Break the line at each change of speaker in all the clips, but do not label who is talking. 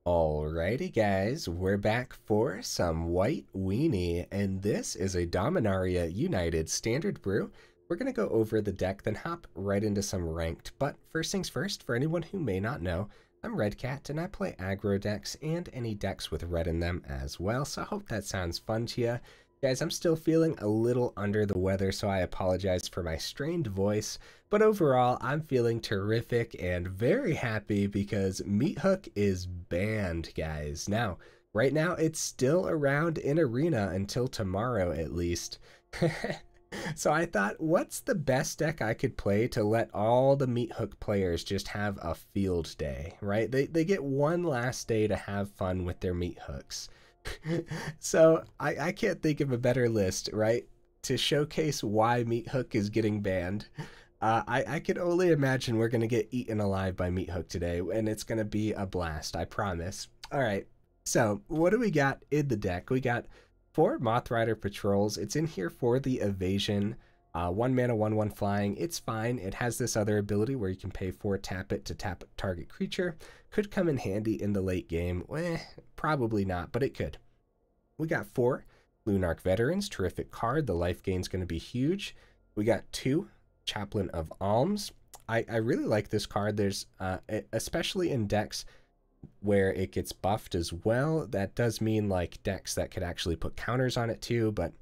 Alrighty guys, we're back for some White Weenie, and this is a Dominaria United Standard Brew. We're going to go over the deck, then hop right into some ranked. But first things first, for anyone who may not know, I'm Redcat, and I play aggro decks and any decks with red in them as well, so I hope that sounds fun to you. Guys, I'm still feeling a little under the weather, so I apologize for my strained voice, but overall, I'm feeling terrific and very happy because Meathook is banned, guys. Now, right now, it's still around in Arena until tomorrow, at least. So I thought, what's the best deck I could play to let all the Meathook players just have a field day, right? They get one last day to have fun with their Meathooks. So I can't think of a better list, right, to showcase why Meathook is getting banned. I can only imagine we're going to get eaten alive by Meathook today, and it's going to be a blast, I promise. All right, so what do we got in the deck? We got 4 Mothrider Patrols. It's in here for the evasion. 1 mana, 1/1 flying. It's fine. It has this other ability where you can pay 4, tap it to tap target creature. Could come in handy in the late game. Probably not, but it could. We got 4 Lunarch Veterans. Terrific card. The life gain's going to be huge. We got 2 Chaplain of Alms. I really like this card. There's especially in decks where it gets buffed as well. That does mean like decks that could actually put counters on it too, but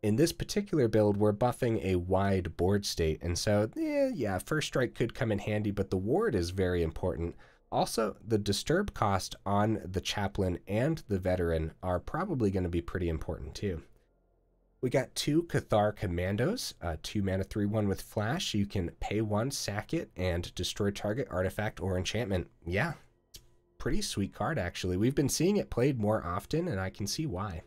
in this particular build, we're buffing a wide board state, and so, yeah, First Strike could come in handy, but the ward is very important. Also, the disturb cost on the Chaplain and the Veteran are probably going to be pretty important too. We got 2 Cathar Commandos, 2 mana, 3/1 with flash. You can pay 1, sack it, and destroy target artifact or enchantment. Yeah, it's a pretty sweet card actually. We've been seeing it played more often, and I can see why.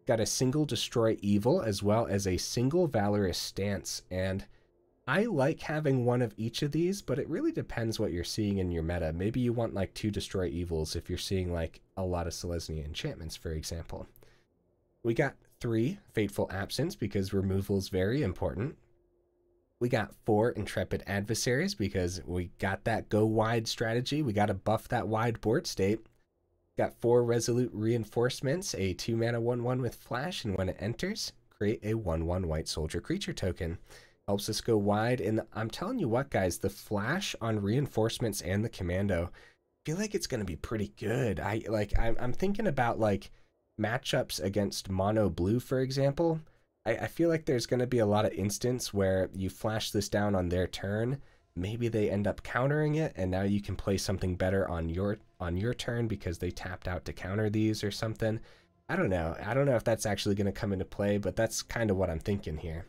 Got a single Destroy Evil as well as a single Valorous Stance, and I like having one of each of these, but it really depends what you're seeing in your meta. Maybe you want like 2 Destroy Evils if you're seeing like a lot of Selesnya enchantments, for example. We got 3 Fateful Absence because removal is very important. We got 4 Intrepid Adversaries because we got that go wide strategy. We got to buff that wide board state. Got 4 Resolute Reinforcements, a 2 mana 1/1 with flash, and when it enters, create a 1/1 white soldier creature token. Helps us go wide, and I'm telling you what, guys, the flash on Reinforcements and the Commando, I feel like it's going to be pretty good. I'm thinking about like matchups against mono blue, for example. I feel like there's going to be a lot of instance where you flash this down on their turn. Maybe they end up countering it, and now you can play something better on your turn because they tapped out to counter these or something. I don't know. I don't know if that's actually going to come into play, but that's kind of what I'm thinking here.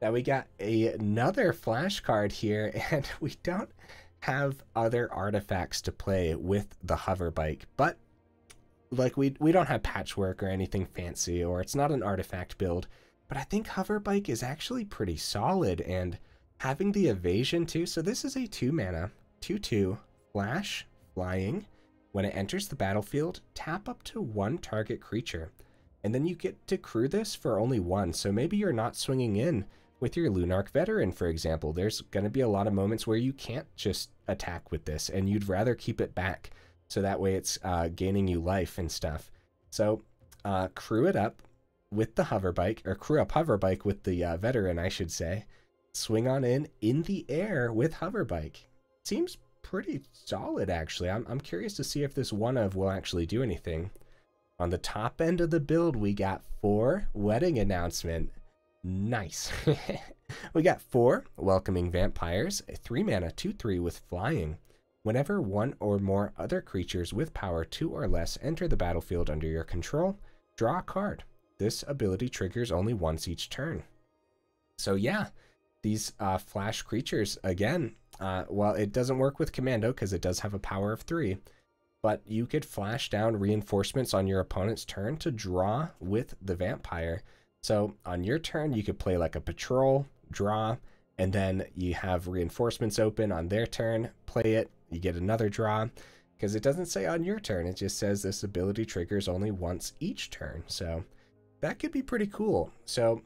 Now we got another flash card here, and we don't have other artifacts to play with the Hoverbike, but like we don't have patchwork or anything fancy, or it's not an artifact build, but I think Hoverbike is actually pretty solid, and having the evasion too. So this is a 2 mana, 2/2 flash flying. When it enters the battlefield, tap up to 1 target creature, and then you get to crew this for only 1. So maybe you're not swinging in with your Lunarch Veteran, for example. There's going to be a lot of moments where you can't just attack with this, and you'd rather keep it back, so that way it's gaining you life and stuff. So crew it up with the Hoverbike, or crew up Hoverbike with the Veteran, I should say. Swing on in the air with Hoverbike. Seems pretty solid, actually. I'm curious to see if this one of will actually do anything. On the top end of the build, we got 4 Wedding Announcement. Nice. We got 4 Welcoming Vampires, a 3 mana 2/3 with flying. Whenever 1 or more other creatures with power 2 or less enter the battlefield under your control, draw a card. This ability triggers only once each turn. So yeah, these flash creatures, again, well, it doesn't work with Commando because it does have a power of 3, but you could flash down Reinforcements on your opponent's turn to draw with the Vampire. So on your turn, you could play like a Patrol, draw, and then you have Reinforcements open on their turn, play it, you get another draw, because it doesn't say on your turn, it just says this ability triggers only once each turn. So that could be pretty cool. So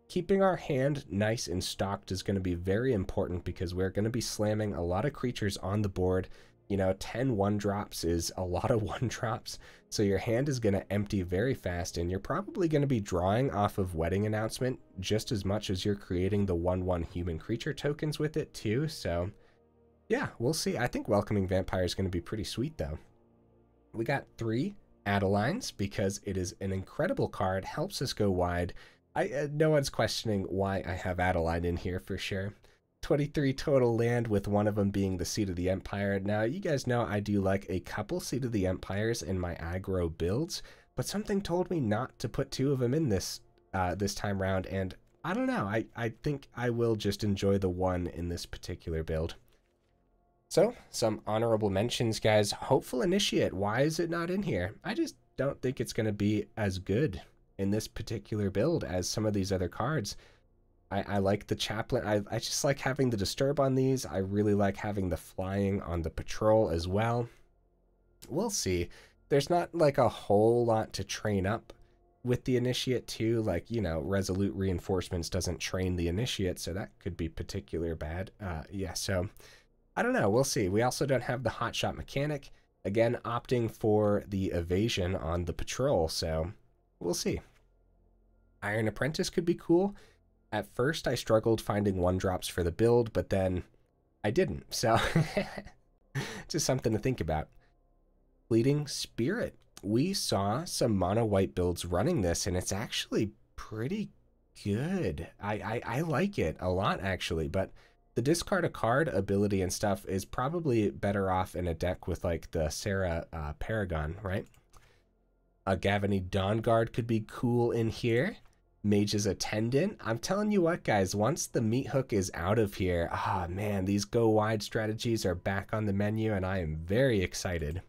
keeping our hand nice and stocked is going to be very important because we're going to be slamming a lot of creatures on the board You know, 10 1-drops is a lot of 1-drops, so your hand is going to empty very fast, and you're probably going to be drawing off of Wedding Announcement just as much as you're creating the 1/1 human creature tokens with it too, so yeah, we'll see. I think Welcoming Vampire is going to be pretty sweet, though. We got 3 Adelines because it is an incredible card, helps us go wide. No one's questioning why I have Adeline in here for sure. 23 total land, with one of them being the Seat of the Empire. Now, you guys know I do like a couple Seat of the Empires in my aggro builds, but something told me not to put 2 of them in this this time round, and I don't know. I think I will just enjoy the 1 in this particular build. So, some honorable mentions, guys. Hopeful Initiate. Why is it not in here? I just don't think it's going to be as good in this particular build as some of these other cards. I like the Chaplain. I just like having the Disturb on these. I really like having the Flying on the Patrol as well. We'll see. There's not like a whole lot to train up with the Initiate too. Like, you know, Resolute Reinforcements doesn't train the Initiate, so that could be particularly bad. Yeah, so I don't know. We'll see. We also don't have the Hotshot Mechanic. Again, opting for the Evasion on the Patrol, so we'll see. Iron Apprentice could be cool. At first, I struggled finding 1-drops for the build, but then I didn't, so just something to think about. Fleeting Spirit. We saw some mono white builds running this, and it's actually pretty good. I like it a lot, actually, but the discard a card ability and stuff is probably better off in a deck with like the Sarah Paragon, right? A Gavany Dawnguard could be cool in here. Mage's Attendant. I'm telling you what, guys, once the Meathook is out of here, man, these go wide strategies are back on the menu, and I am very excited.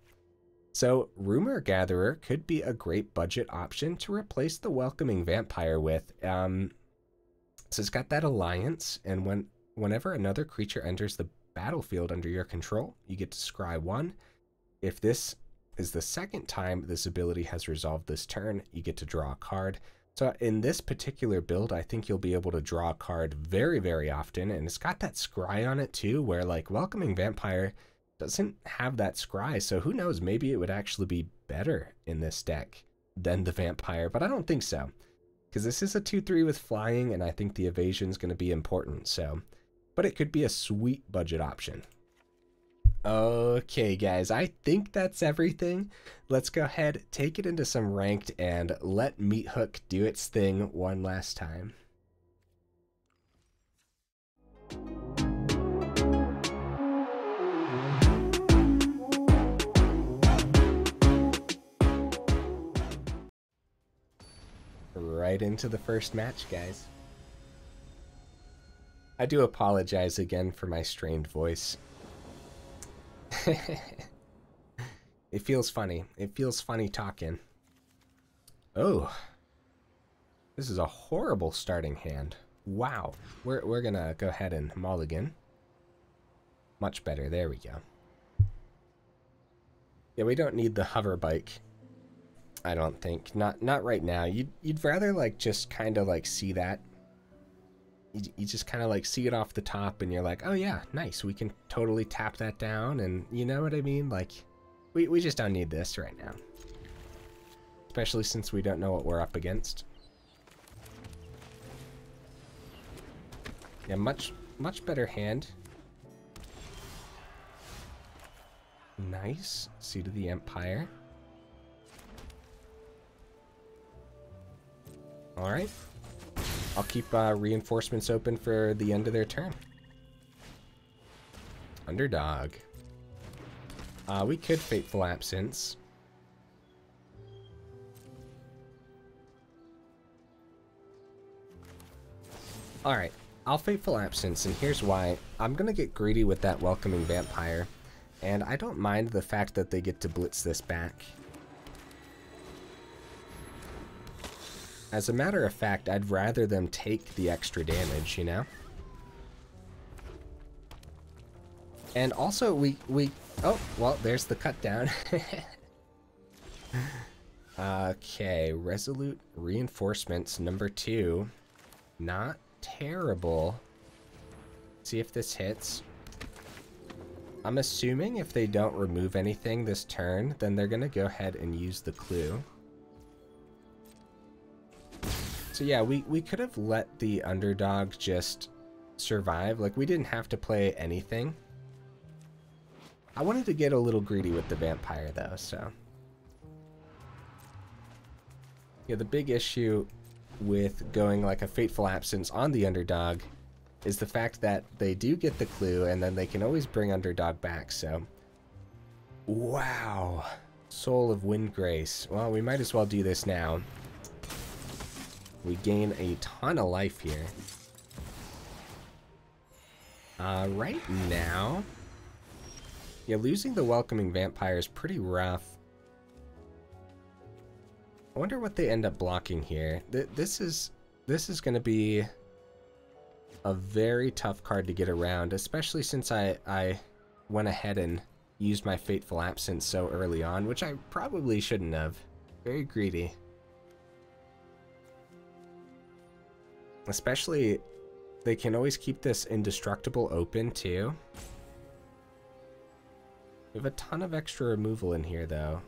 So Rumor Gatherer could be a great budget option to replace the Welcoming Vampire with. So it's got that alliance, and whenever another creature enters the battlefield under your control, you get to scry 1. If this is the second time this ability has resolved this turn, you get to draw a card. So in this particular build, I think you'll be able to draw a card very, very often, and it's got that scry on it too, where like Welcoming Vampire doesn't have that scry, so who knows, maybe it would actually be better in this deck than the Vampire, but I don't think so, because this is a 2/3 with flying, and I think the evasion is going to be important, so, but it could be a sweet budget option. Okay, guys, I think that's everything. Let's go ahead, take it into some ranked, and let Meathook do its thing one last time. Right into the first match, guys. I do apologize again for my strained voice. It feels funny. It feels funny talking. Oh, this is a horrible starting hand. Wow. We're gonna go ahead and mulligan. Much better. There we go. Yeah, we don't need the hoverbike. I don't think. Not right now. You'd rather like just kind of like see that. You just kind of like see it off the top, and you're like, oh yeah, nice. We can totally tap that down, and you know what I mean? Like, we just don't need this right now. Especially since we don't know what we're up against. Yeah, much better hand. Nice. Seat of the Empire. Alright. I'll keep reinforcements open for the end of their turn. Underdog. We could Fateful Absence. Alright, I'll Fateful Absence, and here's why. I'm gonna get greedy with that Welcoming Vampire, and I don't mind the fact that they get to blitz this back. As a matter of fact, I'd rather them take the extra damage, you know? And also, oh, well, there's the cut down. Okay, Resolute Reinforcements number 2. Not terrible. See if this hits. I'm assuming if they don't remove anything this turn, then they're going to go ahead and use the clue. So yeah, we could have let the underdog just survive. Like, we didn't have to play anything. I wanted to get a little greedy with the vampire, though, so... Yeah, the big issue with going like a Fateful Absence on the underdog is the fact that they do get the clue, and then they can always bring underdog back, so... Wow! Soul of Windgrace. Well, we might as well do this now. We gain a ton of life here. Right now... Yeah, losing the Welcoming Vampire is pretty rough. I wonder what they end up blocking here. This is going to be a very tough card to get around, especially since I went ahead and used my Fateful Absence so early on, which I probably shouldn't have. Very greedy. Especially, they can always keep this Indestructible open, too. We have a ton of extra removal in here, though.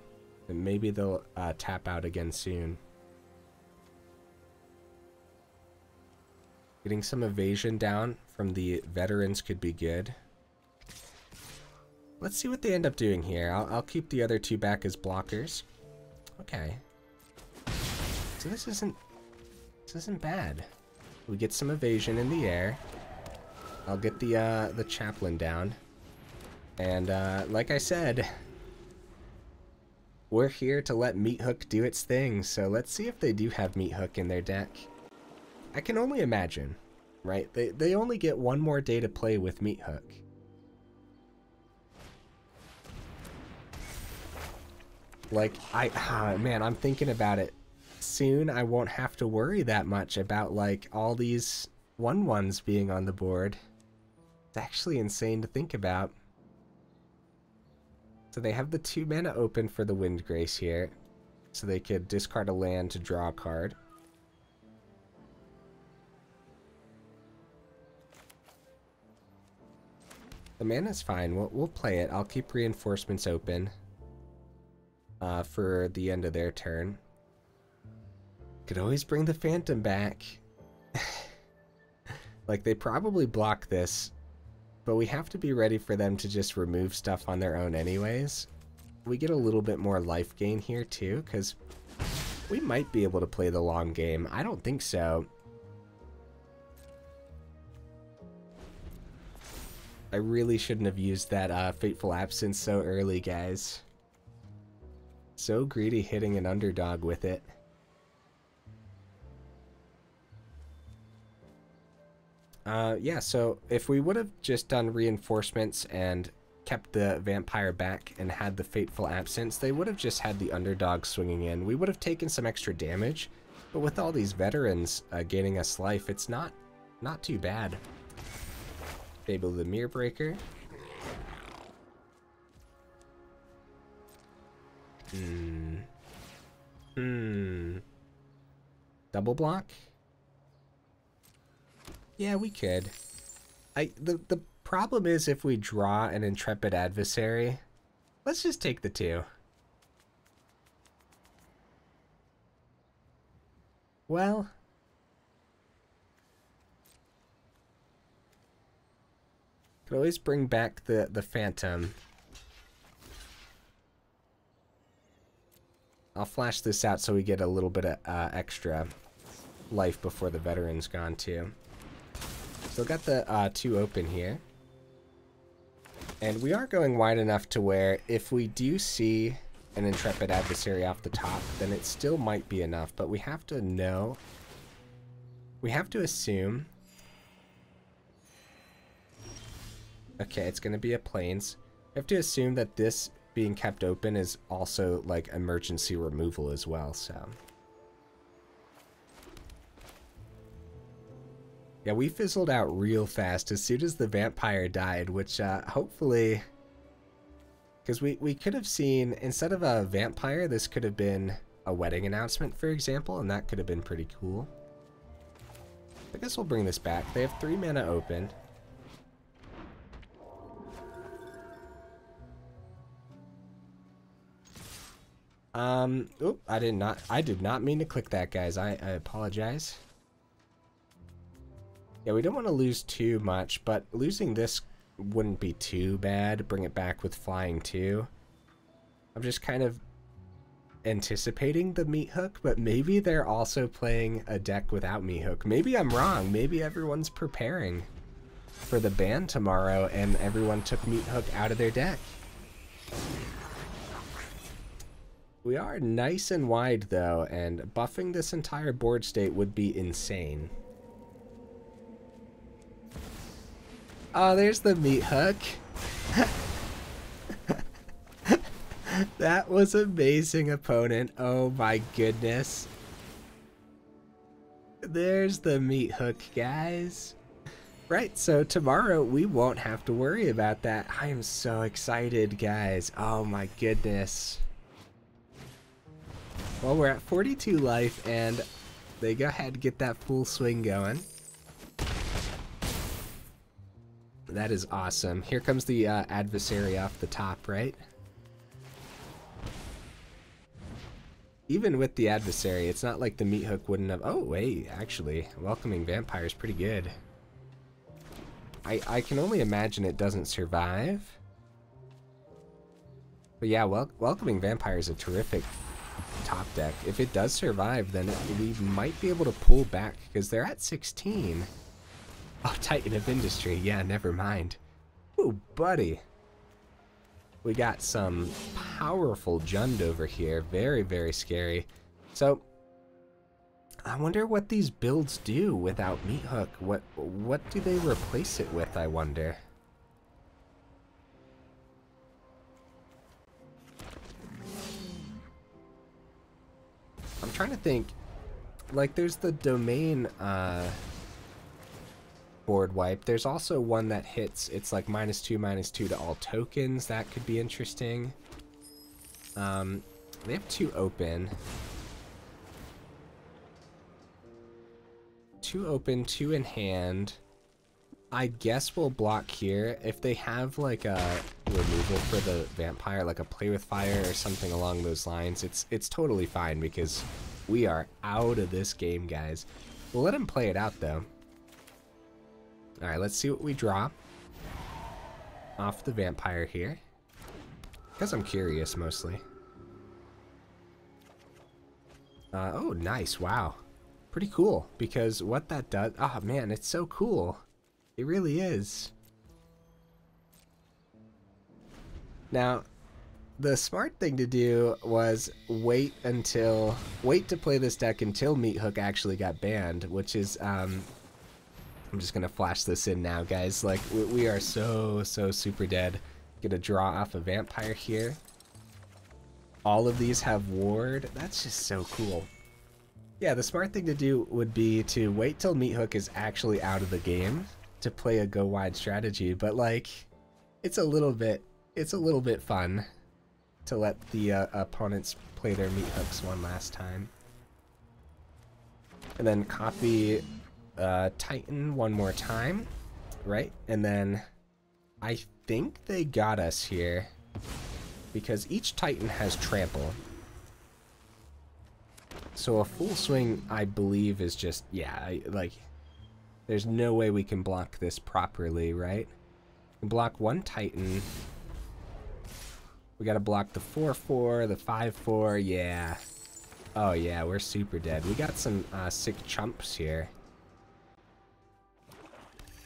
And maybe they'll tap out again soon. Getting some evasion down from the veterans could be good. Let's see what they end up doing here. I'll keep the other two back as blockers. Okay. So this isn't bad. We get some evasion in the air. I'll get the Chaplain down. And like I said, we're here to let Meathook do its thing, so let's see if they do have Meathook in their deck. I can only imagine, right? They only get one more day to play with Meathook. Like, man, I'm thinking about it. Soon I won't have to worry that much about, like, all these 1/1s being on the board. It's actually insane to think about. So they have the 2 mana open for the Windgrace here, so they could discard a land to draw a card. The mana's fine. We'll play it. I'll keep Reinforcements open for the end of their turn. Could always bring the Phantom back. Like, they probably block this, but we have to be ready for them to just remove stuff on their own anyways. We get a little bit more life gain here too, because we might be able to play the long game. I don't think so. I really shouldn't have used that Fateful Absence so early, guys. So greedy hitting an underdog with it. Yeah, so if we would have just done Reinforcements and kept the Vampire back and had the Fateful Absence, they would have just had the underdog swinging in. We would have taken some extra damage, but with all these veterans gaining us life, it's not too bad. Fable the Mirror Breaker. Double block? Yeah, we could. The problem is if we draw an Intrepid Adversary, let's just take the 2. Well, could always bring back the Phantom. I'll flash this out so we get a little bit of extra life before the veteran's gone too. Still got the 2 open here. And we are going wide enough to where if we do see an Intrepid Adversary off the top, then it still might be enough, but we have to know, we have to assume, okay, it's going to be a Plains. We have to assume that this being kept open is also like emergency removal as well, so. Yeah, we fizzled out real fast as soon as the Vampire died, which hopefully, because we could have seen, instead of a Vampire, this could have been a Wedding Announcement, for example, and that could have been pretty cool. I guess we'll bring this back. They have 3 mana open. Oop, I did not mean to click that, guys. I apologize. Yeah, we don't want to lose too much, but losing this wouldn't be too bad. Bring it back with flying too. I'm just kind of anticipating the Meathook, but maybe they're also playing a deck without Meathook. Maybe I'm wrong. Maybe everyone's preparing for the ban tomorrow and everyone took Meathook out of their deck. We are nice and wide though, and buffing this entire board state would be insane. Oh, there's the Meathook. That was amazing, opponent. Oh my goodness. There's the Meathook, guys. Right, so tomorrow we won't have to worry about that. I am so excited, guys. Oh my goodness. Well, we're at 42 life, and they go ahead and get that full swing going. That is awesome. Here comes the adversary off the top, right? Even with the adversary, it's not like the Meathook wouldn't have... Oh, wait, actually, Welcoming Vampire is pretty good. I can only imagine it doesn't survive. But yeah, Welcoming Vampire is a terrific top deck. If it does survive, then we might be able to pull back, because they're at 16. Oh, Titan of Industry. Yeah, never mind. Ooh, buddy. We got some powerful Jund over here. Very, very scary. So, I wonder what these builds do without Meathook. What do they replace it with, I wonder? I'm trying to think. Like, there's the domain board wipe. There's also one that hits, it's like -2/-2 to all tokens. That could be interesting. They have 2 open. 2 open, 2 in hand. I guess we'll block here. If they have like a removal for the vampire, like a play with fire or something along those lines, it's totally fine because we are out of this game, guys. We'll let him play it out though. Alright, let's see what we draw off the vampire here. Because I'm curious, mostly. Oh, nice. Wow. Pretty cool. Because what that does... Oh, man, it's so cool. It really is. Now, the smart thing to do was wait to play this deck until Meathook actually got banned, which is... I'm just gonna flash this in now, guys. Like, we are so super dead. Gonna draw off a vampire here. All of these have ward. That's just so cool. Yeah, the smart thing to do would be to wait till Meathook is actually out of the game to play a go wide strategy. But like, it's a little bit fun to let the opponents play their Meathooks one last time. And then copy Titan one more time, right? And then I think they got us here because each Titan has trample. So a full swing, I believe, is just, yeah, like, there's no way we can block this properly, right? We block one Titan. We gotta block the 4/4, the 5/4, yeah. Oh yeah, we're super dead. We got some sick chumps here.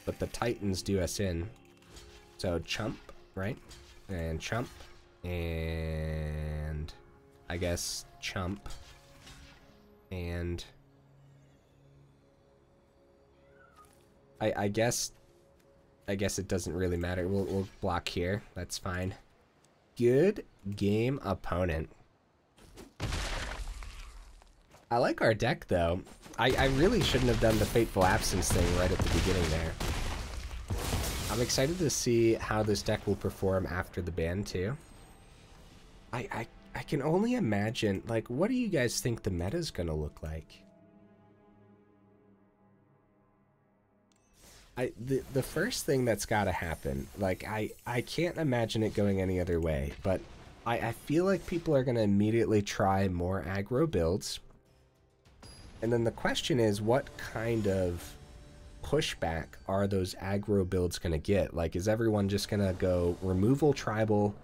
But the Titans do us in. So chump, right? And chump. And I guess chump. And I guess it doesn't really matter. We'll block here. That's fine. Good game, opponent. I like our deck though. I really shouldn't have done the Fateful Absence thing right at the beginning there. I'm excited to see how this deck will perform after the ban too. I can only imagine, like, what do you guys think the meta's gonna look like? The first thing that's gotta happen, like, I can't imagine it going any other way, but I feel like people are going to immediately try more aggro builds. And then the question is, what kind of pushback are those aggro builds going to get? Like, is everyone just going to go removal tribal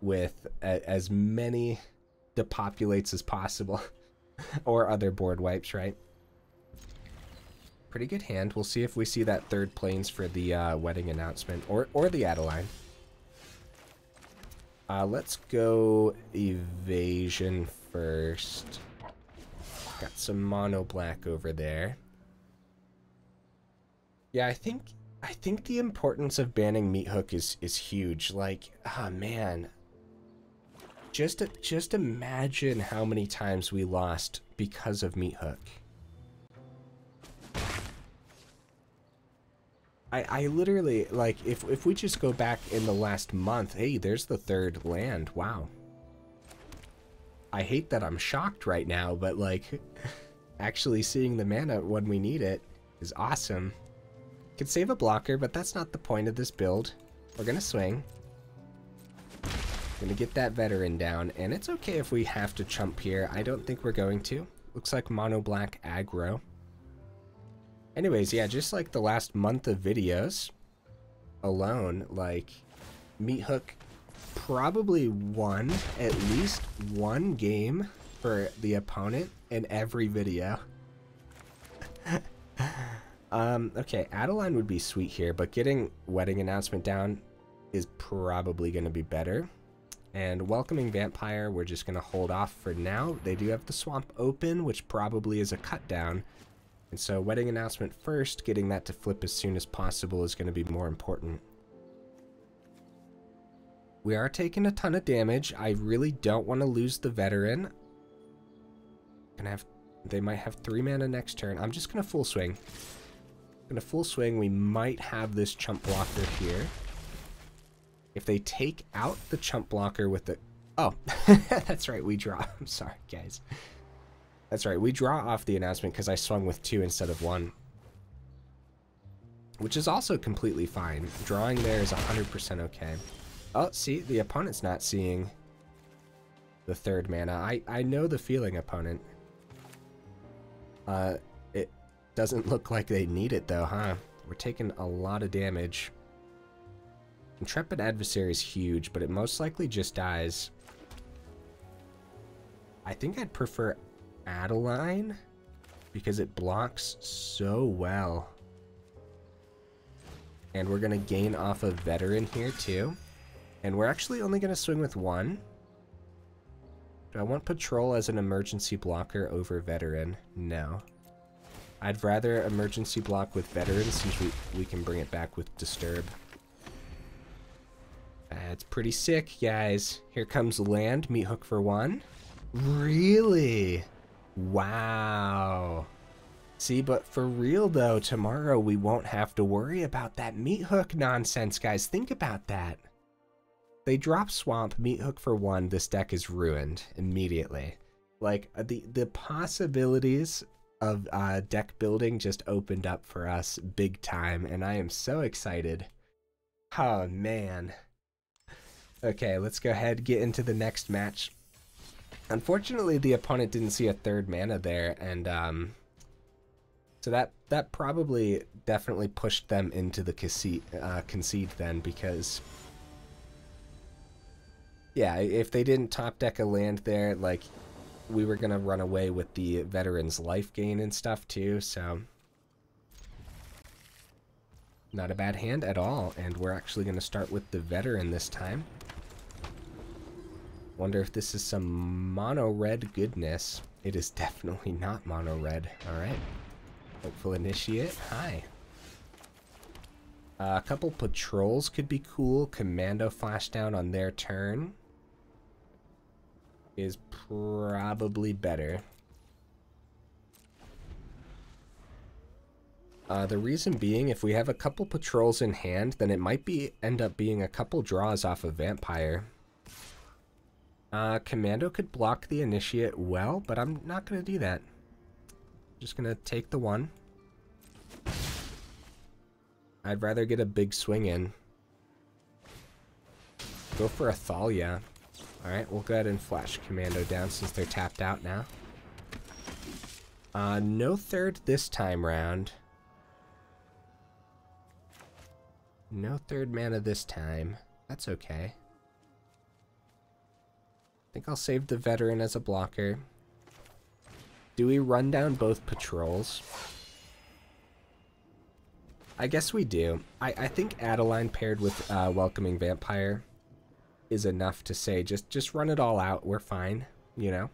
with as many depopulates as possible? Or other board wipes, right? Pretty good hand. We'll see if we see that third planes for the wedding announcement, or the Adeline. Let's go evasion first. Got some mono black over there. Yeah, I think the importance of banning Meathook is huge. Like, ah, man. Just imagine how many times we lost because of Meathook. I literally, like, if we just go back in the last month, hey, there's the third land. Wow. I hate that I'm shocked right now, but, like, actually seeing the mana when we need it is awesome. Could save a blocker, but that's not the point of this build. We're gonna swing. Gonna get that veteran down, and it's okay if we have to chump here. I don't think we're going to. Looks like mono black aggro. Anyways, yeah, just like the last month of videos alone, like, Meathook probably won at least one game for the opponent in every video. Okay, Adeline would be sweet here, but getting wedding announcement down is probably going to be better. And welcoming vampire, we're just going to hold off for now. They do have the swamp open, which probably is a cut down. And so wedding announcement first, getting that to flip as soon as possible is going to be more important. We are taking a ton of damage. I really don't want to lose the veteran. They might have 3 mana next turn. I'm just going to full swing. Going to full swing. We might have this chump blocker here. If they take out the chump blocker with the... Oh, that's right, we draw. I'm sorry, guys. That's right, we draw off the announcement because I swung with 2 instead of 1. Which is also completely fine. Drawing there is 100% okay. Oh, see, the opponent's not seeing the third mana. I know the feeling, opponent. It doesn't look like they need it, though, huh? We're taking a lot of damage. Intrepid Adversary is huge, but it most likely just dies. I think I'd prefer Adeline because it blocks so well. And we're going to gain off a veteran here too. And we're actually only going to swing with 1. Do I want Patrol as an emergency blocker over veteran? No. I'd rather emergency block with veteran since we can bring it back with Disturb. That's pretty sick, guys. Here comes land, Meathook for 1. Really? Wow. See, but for real though, tomorrow we won't have to worry about that Meathook nonsense, guys. Think about that. They drop Swamp, Meathook for 1, this deck is ruined immediately. Like, the possibilities of deck building just opened up for us big time, and I am so excited. Oh, man. Okay, let's go ahead and get into the next match. Unfortunately, the opponent didn't see a third mana there, and so that probably definitely pushed them into the concede then, because yeah, if they didn't top deck a land there, like, we were gonna run away with the veteran's life gain and stuff too, so not a bad hand at all. And we're actually gonna start with the veteran this time. Wonder if this is some mono red goodness. It is definitely not mono red. All right. Hopeful Initiate. Hi. A couple patrols could be cool. Commando flash down on their turn is probably better. The reason being, if we have a couple patrols in hand, then it might end up being a couple draws off of Vampire. Commando could block the Initiate well, but I'm not going to do that. Just going to take the 1. I'd rather get a big swing in. Go for a Thalia. Alright, we'll go ahead and flash Commando down since they're tapped out now. No third this time round. No third mana this time. That's okay. I think I'll save the Veteran as a blocker. Do we run down both patrols? I guess we do. I think Adeline paired with Welcoming Vampire is enough to say just run it all out. We're fine, you know?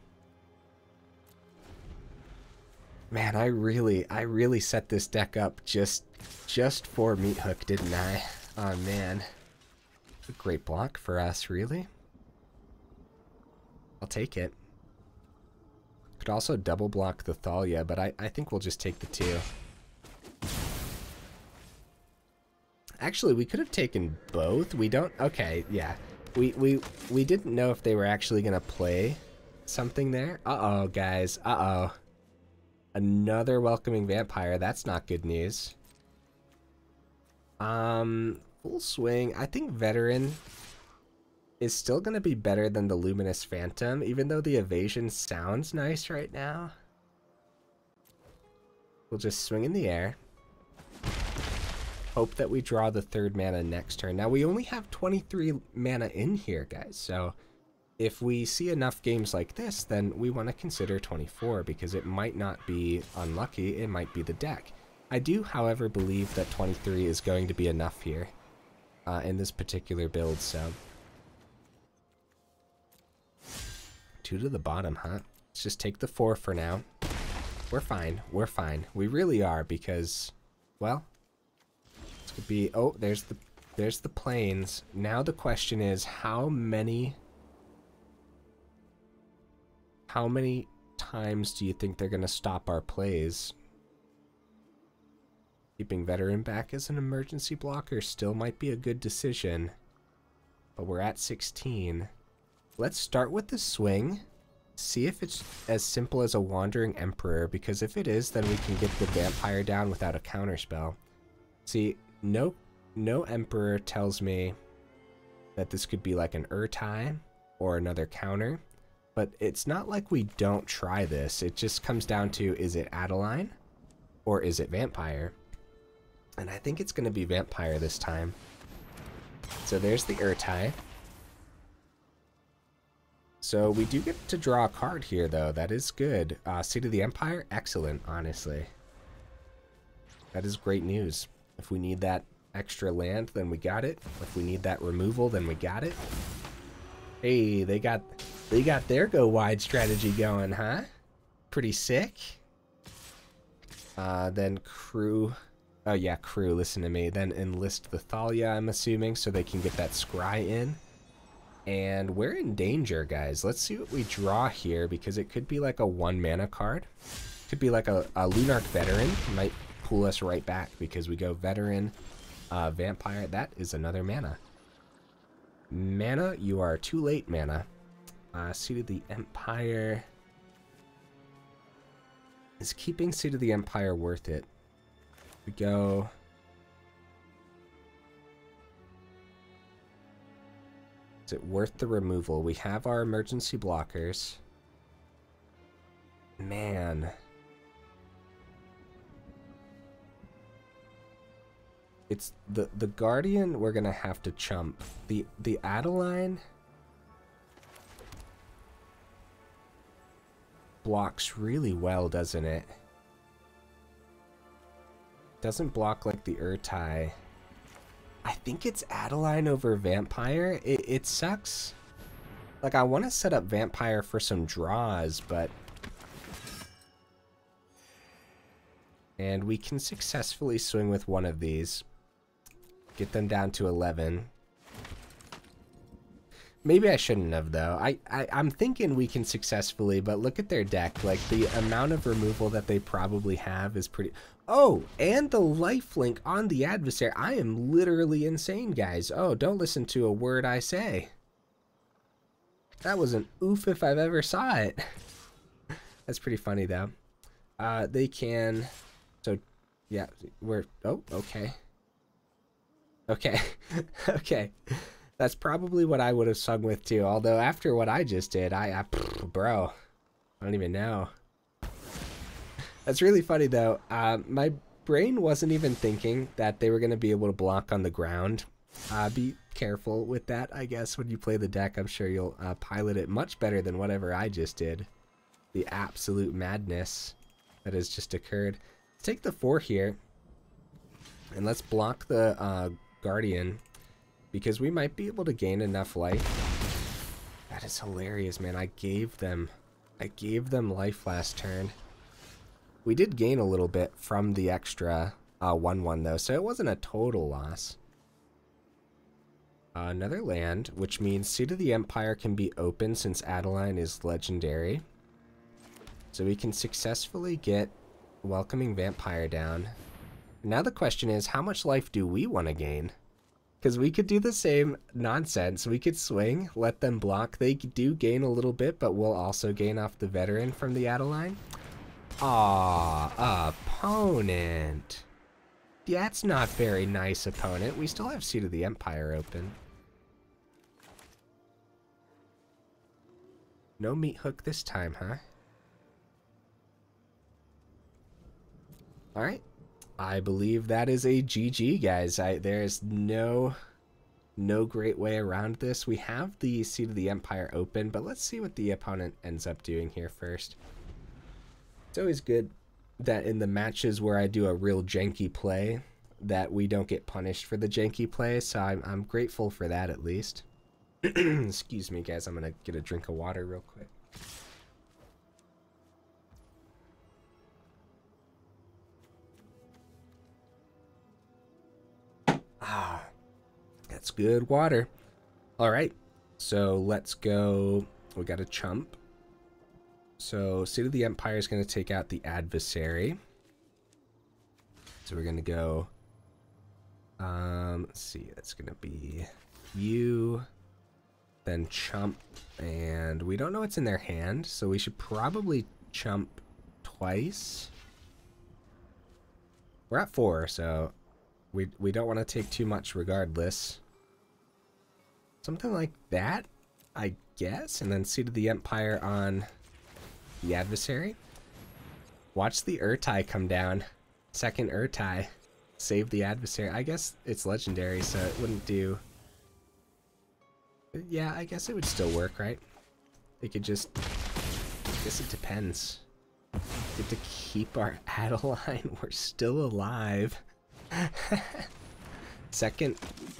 Man, I really set this deck up just for Meathook, didn't I? Oh man. A great block for us, really. I'll take it. Could also double block the Thalia, but I think we'll just take the 2. Actually, we could have taken both. We don't... Okay, yeah. We didn't know if they were actually going to play something there. Uh-oh, guys. Uh-oh. Another Welcoming Vampire. That's not good news. Full swing. I think Veteran is still going to be better than the Luminous Phantom, even though the evasion sounds nice right now. We'll just swing in the air. Hope that we draw the 3rd mana next turn. Now, we only have 23 mana in here, guys, so if we see enough games like this, then we want to consider 24, because it might not be unlucky, it might be the deck. I do, however, believe that 23 is going to be enough here in this particular build, so... 2 to the bottom, huh? Let's just take the 4 for now. We're fine. We're fine. We really are, because, well... Could be, oh, there's the planes. Now the question is, how many times do you think they're gonna stop our plays? Keeping Veteran back as an emergency blocker still might be a good decision, but we're at 16. Let's start with the swing, see if it's as simple as a Wandering Emperor, because if it is, then we can get the Vampire down without a counterspell. See, no Emperor tells me that this could be like an Urtai or another counter, but it's not like we don't try this. It just comes down to, is it Adeline or is it Vampire? And I think it's going to be Vampire this time. So there's the Urtai. So we do get to draw a card here, though. That is good. Seat of the Empire, excellent, honestly. That is great news. If we need that extra land, then we got it. If we need that removal, then we got it. Hey, they got their go wide strategy going, huh? Pretty sick. Then crew. Oh yeah, crew, listen to me. Then enlist the Thalia, I'm assuming, so they can get that scry in. And we're in danger, guys. Let's see what we draw here, because it could be like a 1 mana card. Could be like a Lunarch Veteran. Might pull us right back because we go Veteran, Vampire. That is another mana. Mana, you are too late, mana. Seat of the Empire. Is keeping Seat of the Empire worth it? We go... Is it worth the removal? We have our emergency blockers. Man... It's the Guardian we're gonna have to chump. The Adeline blocks really well, doesn't it? Doesn't block like the Urtai. I think it's Adeline over Vampire. It sucks. Like, I want to set up Vampire for some draws, but... And we can successfully swing with one of these. Get them down to 11. Maybe I shouldn't have, though. I'm thinking we can successfully, but look at their deck. Like, the amount of removal that they probably have is pretty... Oh, and the lifelink on the adversary. I am literally insane, guys. Oh, don't listen to a word I say. That was an oof if I've ever saw it. That's pretty funny, though. They can... So, yeah, we're... Oh, okay. Okay. Okay. That's probably what I would have swung with too. Although after what I just did, bro, I don't even know. That's really funny though. My brain wasn't even thinking that they were going to be able to block on the ground. Be careful with that, I guess, when you play the deck. I'm sure you'll pilot it much better than whatever I just did. The absolute madness that has just occurred. Let's take the 4 here, and let's block the Guardian, because we might be able to gain enough life. That is hilarious, man. I gave them life last turn. We did gain a little bit from the extra 1/1 though, so it wasn't a total loss. Another land, which means Seat of the Empire can be open since Adeline is legendary. So we can successfully get Welcoming Vampire down. Now the question is, how much life do we want to gain? Because we could do the same nonsense. We could swing, let them block. They do gain a little bit, but we'll also gain off the Veteran from the Adeline. Aw, opponent. Yeah, that's not very nice, opponent. We still have Seat of the Empire open. No Meathook this time, huh? Alright. I believe that is a GG, guys. There's no great way around this. We have the Seat of the Empire open, but let's see what the opponent ends up doing here first. It's always good that in the matches where I do a real janky play, that we don't get punished for the janky play, so I'm grateful for that at least. Excuse me, guys. I'm gonna get a drink of water real quick. Ah, that's good water. All right, so let's go. We got a chump. So Seat of the Empire is going to take out the Adversary. So we're going to go. Let's see. That's going to be you, then chump, and we don't know what's in their hand, so we should probably chump twice. We're at 4, so we don't want to take too much regardless. Something like that, I guess, and then Seat of the Empire on the Adversary. Watch the Urtai come down. Second Urtai. Save the Adversary. I guess it's legendary, so it wouldn't do... Yeah, I guess it would still work, right? They could just... I guess it depends. Get to keep our Adeline. We're still alive. Second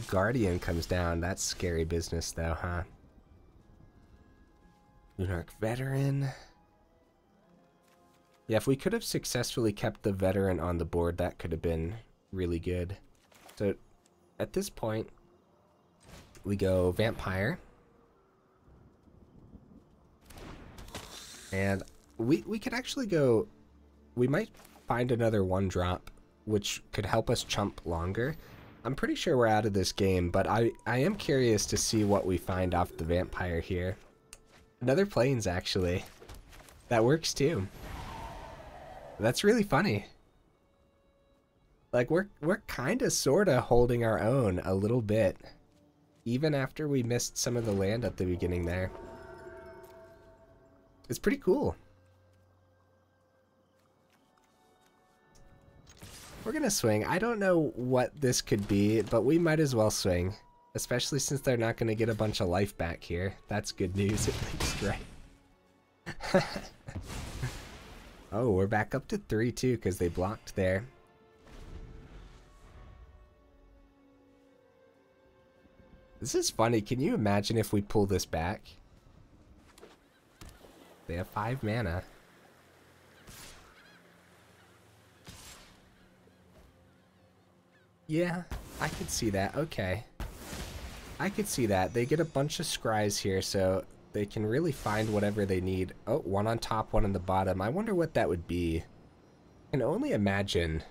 Guardian comes down. That's scary business, though, huh? Lunarch Veteran. Yeah, if we could have successfully kept the Veteran on the board, that could have been really good. So, at this point, we go Vampire. And we could actually go... We might find another 1-drop, which could help us chump longer. I'm pretty sure we're out of this game, but I am curious to see what we find off the Vampire here. Another Plains, actually. That works, too. That's really funny. Like, we're kind of, sort of holding our own a little bit. Even after we missed some of the land at the beginning there. It's pretty cool. We're gonna swing. I don't know what this could be, but we might as well swing. Especially since they're not gonna get a bunch of life back here. That's good news at least, right? Oh, we're back up to 3 too, because they blocked there. This is funny. Can you imagine if we pull this back? They have 5 mana. Yeah, I could see that. Okay. I could see that. They get a bunch of scries here, so they can really find whatever they need. Oh, 1 on top, 1 on the bottom. I wonder what that would be. I can only imagine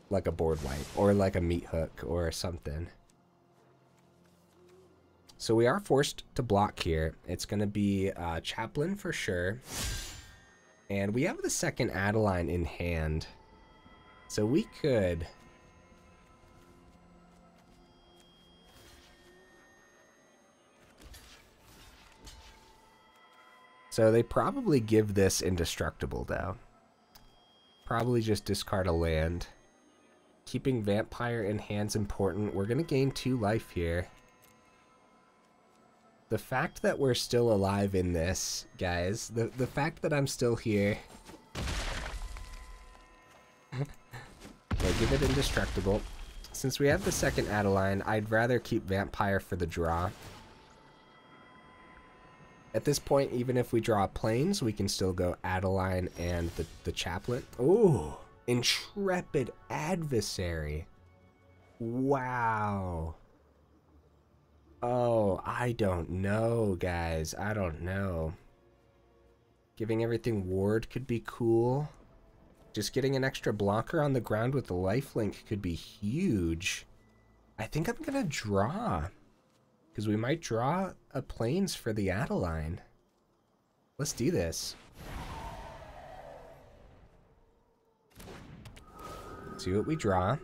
like a board wipe or like a Meathook or something. So we are forced to block here. It's going to be Chaplain for sure. And we have the second Adeline in hand. So we could... So they probably give this indestructible, though. Probably just discard a land. Keeping Vampire in hand's important. We're going to gain 2 life here. The fact that we're still alive in this, guys, the fact that I'm still here. Okay, give it indestructible. Since we have the second Adeline, I'd rather keep Vampire for the draw. At this point, even if we draw planes, we can still go Adeline and the Chaplain. Ooh, Intrepid Adversary. Wow. Oh, I don't know, guys. I don't know. Giving everything ward could be cool. Just getting an extra blocker on the ground with the lifelink could be huge. I think I'm gonna draw. Because we might draw a plains for the Adeline. Let's do this. See what we draw.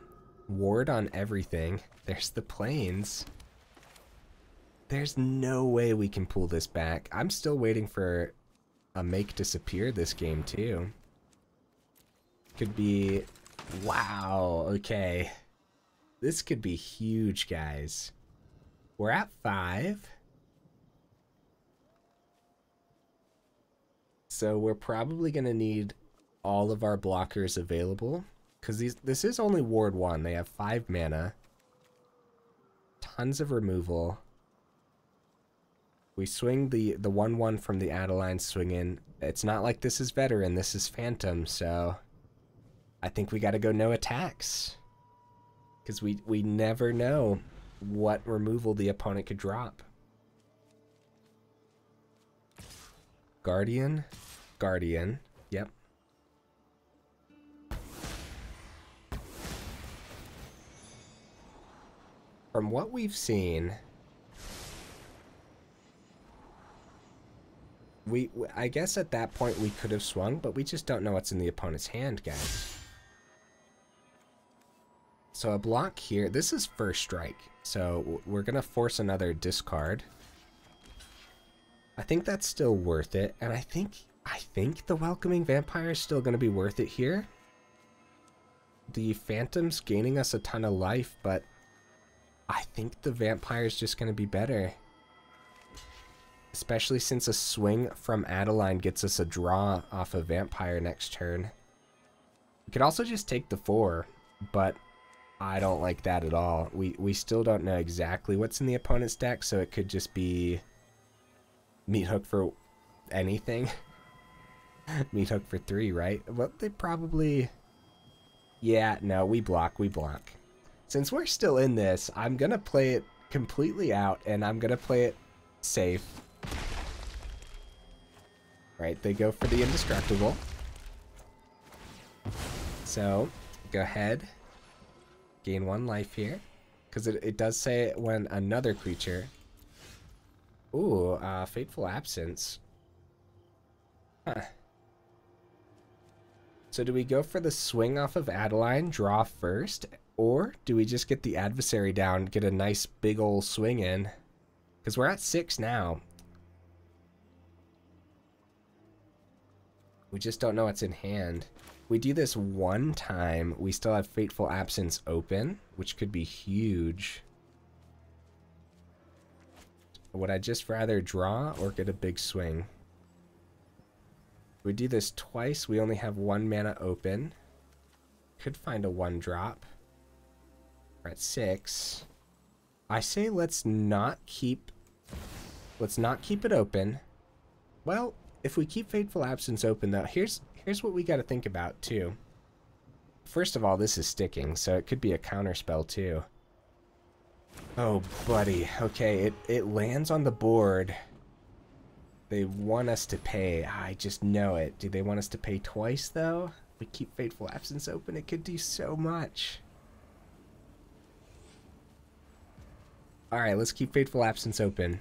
Ward on everything. There's the plains. There's no way we can pull this back. I'm still waiting for a make disappear this game too. Could be... Wow, okay. This could be huge, guys. We're at 5. So we're probably going to need all of our blockers available. Because this is only Ward 1. They have 5 mana. Tons of removal. We swing the 1/1 from the Adeline swing in. It's not like this is Veteran. This is Phantom, so... I think we got to go no attacks. Because we never know what removal the opponent could drop. Guardian. Guardian. Yep. From what we've seen, I guess at that point we could have swung, but we just don't know what's in the opponent's hand, guys. So a block here. This is first strike, so we're gonna force another discard. I think that's still worth it, and I think the Welcoming Vampire is still gonna be worth it here. The Phantom's gaining us a ton of life, but I think the Vampire is just gonna be better. Especially since a swing from Adeline gets us a draw off of Vampire next turn. We could also just take the 4, but I don't like that at all. We still don't know exactly what's in the opponent's deck, so it could just be Meathook for anything. Meathook for 3, right? Well, they probably... Yeah, no, we block, we block. Since we're still in this, I'm gonna play it completely out, and I'm gonna play it safe. Right, they go for the indestructible. So, go ahead. Gain 1 life here. Because it does say when another creature... Ooh, Fateful Absence. Huh. So do we go for the swing off of Adeline, draw first? Or do we just get the adversary down, get a nice big ol' swing in? Because we're at 6 now. We just don't know what's in hand. We do this 1 time, we still have Fateful Absence open, which could be huge. Would I just rather draw or get a big swing? We do this twice, we only have 1 mana open. Could find a 1-drop. We're at 6. I say let's not keep it open. Well, if we keep Fateful Absence open though, here's what we got to think about too. First of all, this is sticking, so it could be a counter spell too. Oh, buddy. Okay, it lands on the board. They want us to pay. I just know it. Do they want us to pay twice though? We keep Fateful Absence open. It could do so much. All right, let's keep Fateful Absence open.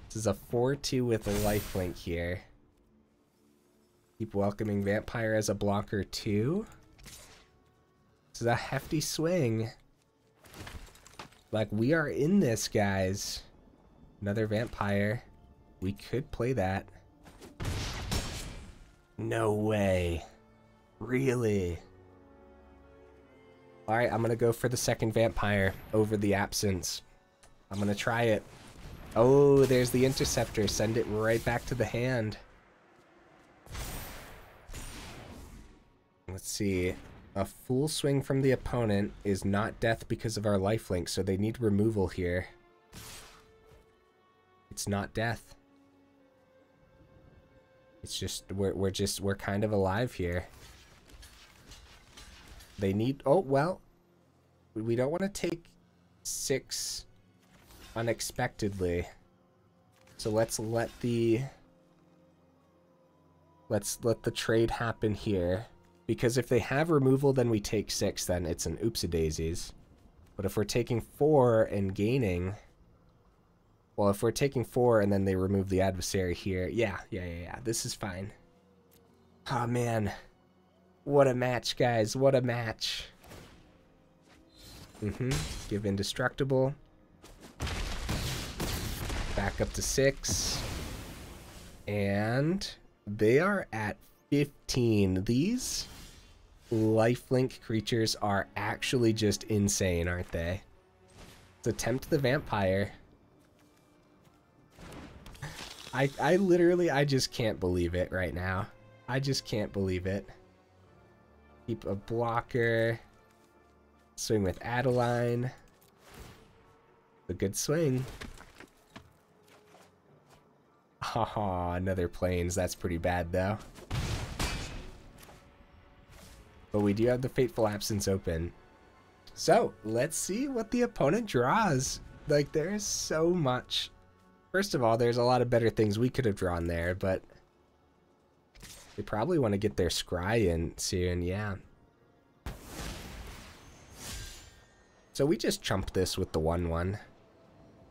This is a 4/2 with a lifelink here. Keep Welcoming Vampire as a blocker too. This is a hefty swing. Like, we are in this, guys. Another Vampire. We could play that. No way. Really? Alright, I'm gonna go for the second Vampire over the Absence. I'm gonna try it. Oh, there's the Interceptor. Send it right back to the hand. Let's see. A full swing from the opponent is not death because of our lifelink, so they need removal here. It's not death. It's just we're kind of alive here. They need, oh well, we don't want to take 6 unexpectedly. So let's let the trade happen here. Because if they have removal, then we take 6, then it's an oopsie-daisies. But if we're taking 4 and gaining... Well, if we're taking 4 and then they remove the adversary here... Yeah, this is fine. Oh, man. What a match, guys. What a match. Give indestructible. Back up to 6. And they are at 15. These lifelink creatures are actually just insane, aren't they? Let's attempt the Vampire. I literally, I just can't believe it right now. I just can't believe it. Keep a blocker. Swing with Adeline. A good swing. Haha, another Plains. That's pretty bad, though. But we do have the Fateful Absence open. So, let's see what the opponent draws. Like, there is so much. First of all, there's a lot of better things we could have drawn there, but they probably want to get their Scry in soon, yeah. So we just chump this with the 1/1.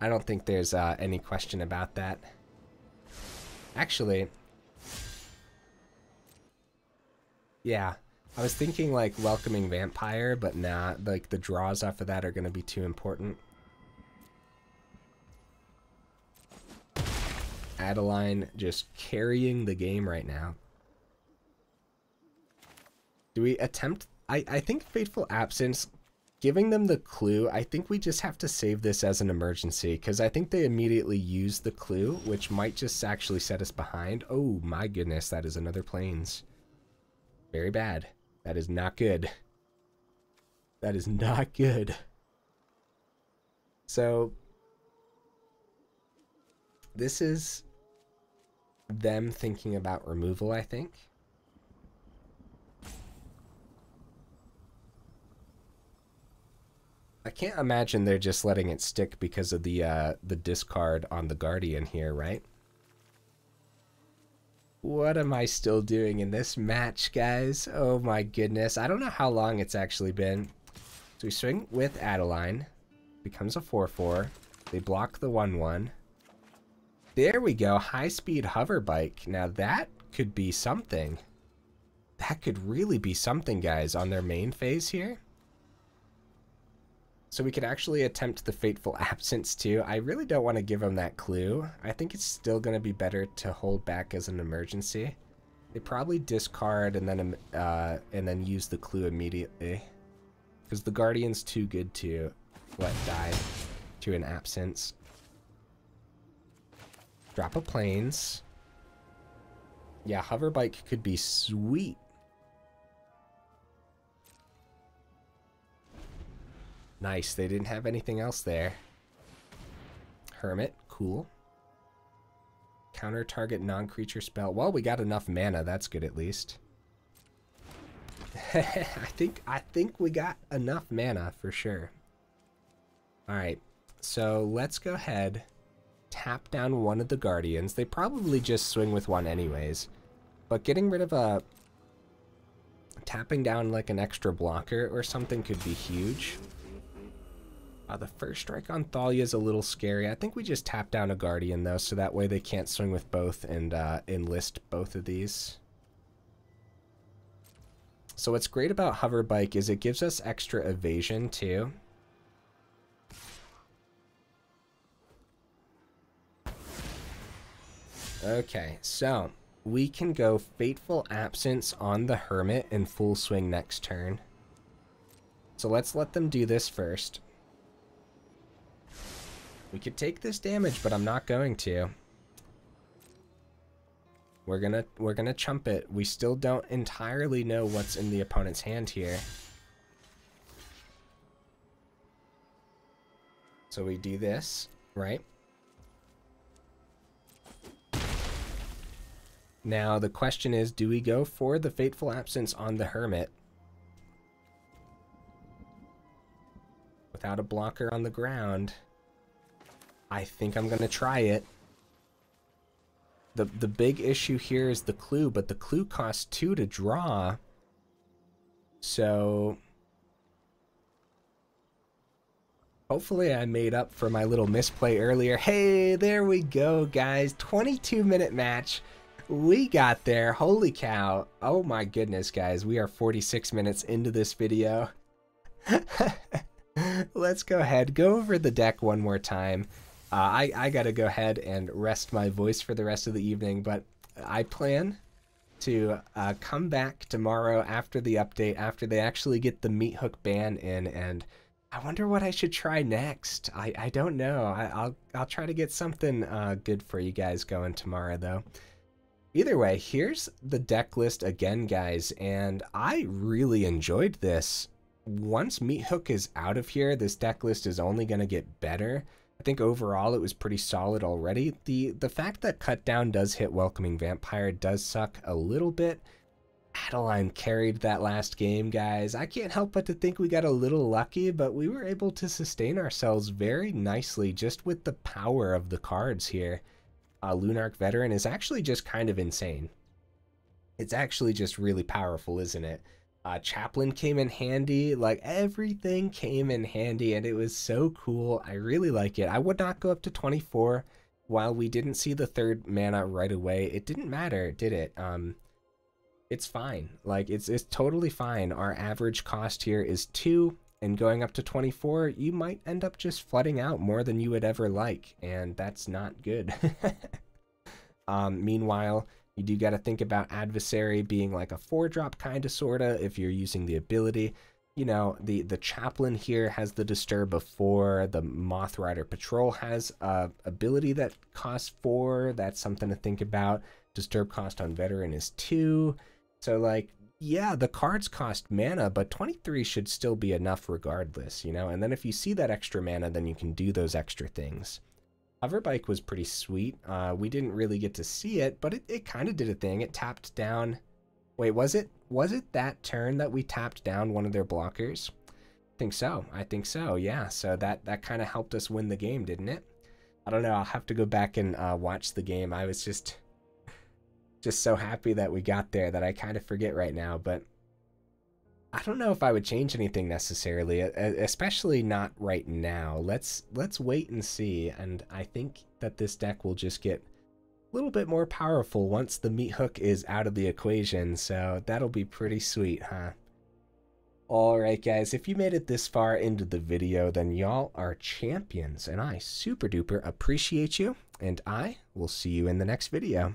I don't think there's any question about that. Actually, yeah, I was thinking like welcoming Vampire, but nah, like the draws off of that are going to be too important. Adeline just carrying the game right now. Do we attempt? I think Fateful Absence, giving them the clue, I think we just have to save this as an emergency, because I think they immediately use the clue, which might just actually set us behind. Oh my goodness, that is another Plains. Very bad. That is not good. That is not good. So, this is them thinking about removal, I think. I can't imagine they're just letting it stick because of the discard on the Guardian here, right? What am I still doing in this match, guys? Oh my goodness. I don't know how long it's actually been. So we swing with Adeline. Becomes a 4/4. They block the 1/1. There we go. High-Speed Hoverbike. Now that could be something. That could really be something, guys, on their main phase here. So we could actually attempt the Fateful Absence too. I really don't want to give them that clue. I think it's still going to be better to hold back as an emergency. They probably discard and then use the clue immediately, because the Guardian's too good to let die to an Absence. Drop a Plains. Yeah, Hoverbike could be sweet. Nice, they didn't have anything else there. Hermit, cool. Counter target non-creature spell. Well, we got enough mana, that's good at least. I think we got enough mana for sure. Alright, so let's go ahead. Tap down one of the Guardians. They probably just swing with one anyways. But getting rid of a... tapping down like an extra blocker or something could be huge. The first strike on Thalia is a little scary. I think we just tap down a Guardian though, so that way they can't swing with both and enlist both of these. So what's great about Hoverbike is it gives us extra evasion too. Okay, so we can go Fateful Absence on the Hermit in full swing next turn. So let's let them do this first. We could take this damage, but I'm not going to. We're gonna chump it. We still don't entirely know what's in the opponent's hand here. So we do this, right? Now the question is, do we go for the Fateful Absence on the Hermit without a blocker on the ground? I think I'm gonna try it. The big issue here is the clue, but the clue costs 2 to draw. So hopefully I made up for my little misplay earlier. Hey, there we go, guys. 22-minute match. We got there. Holy cow. Oh my goodness, guys. We are 46 minutes into this video. Let's go ahead, go over the deck one more time. I gotta go ahead and rest my voice for the rest of the evening, but I plan to come back tomorrow after the update, after they actually get the Meathook ban in, and I wonder what I should try next. I don't know. I'll try to get something good for you guys going tomorrow, though. Either way, here's the deck list again, guys, and I really enjoyed this. Once Meathook is out of here, this deck list is only going to get better. I think overall it was pretty solid already. The fact that Cut Down does hit Welcoming Vampire does suck a little bit. Adeline carried that last game, guys. I can't help but to think we got a little lucky, but we were able to sustain ourselves very nicely just with the power of the cards here. Lunarch Veteran is actually just kind of insane. It's actually just really powerful, isn't it? Chaplain came in handy, like everything came in handy, and it was so cool. I really like it. I would not go up to 24. While we didn't see the third mana right away, it didn't matter, did it? It's fine. Like, it's totally fine. Our average cost here is 2, and going up to 24, you might end up just flooding out more than you would ever like, and that's not good. Meanwhile, you do got to think about Adversary being like a 4-drop kind of sorta if you're using the ability. You know, the Chaplain here has the Disturb of 4. The Mothrider Patrol has a ability that costs 4. That's something to think about. Disturb cost on Veteran is 2. So, like, yeah, the cards cost mana, but 23 should still be enough regardless, you know? And then if you see that extra mana, then you can do those extra things. Hoverbike was pretty sweet. We didn't really get to see it, but it kind of did a thing. It tapped down... Wait, was it that turn that we tapped down one of their blockers? I think so, yeah. So that kind of helped us win the game, didn't it? I don't know, I'll have to go back and watch the game. I was just so happy that we got there that I kind of forget right now, but I don't know if I would change anything necessarily, especially not right now. Let's wait and see, and I think that this deck will just get a little bit more powerful once the Meathook is out of the equation, so that'll be pretty sweet, huh? Alright guys, if you made it this far into the video, then y'all are champions, and I super duper appreciate you, and I will see you in the next video.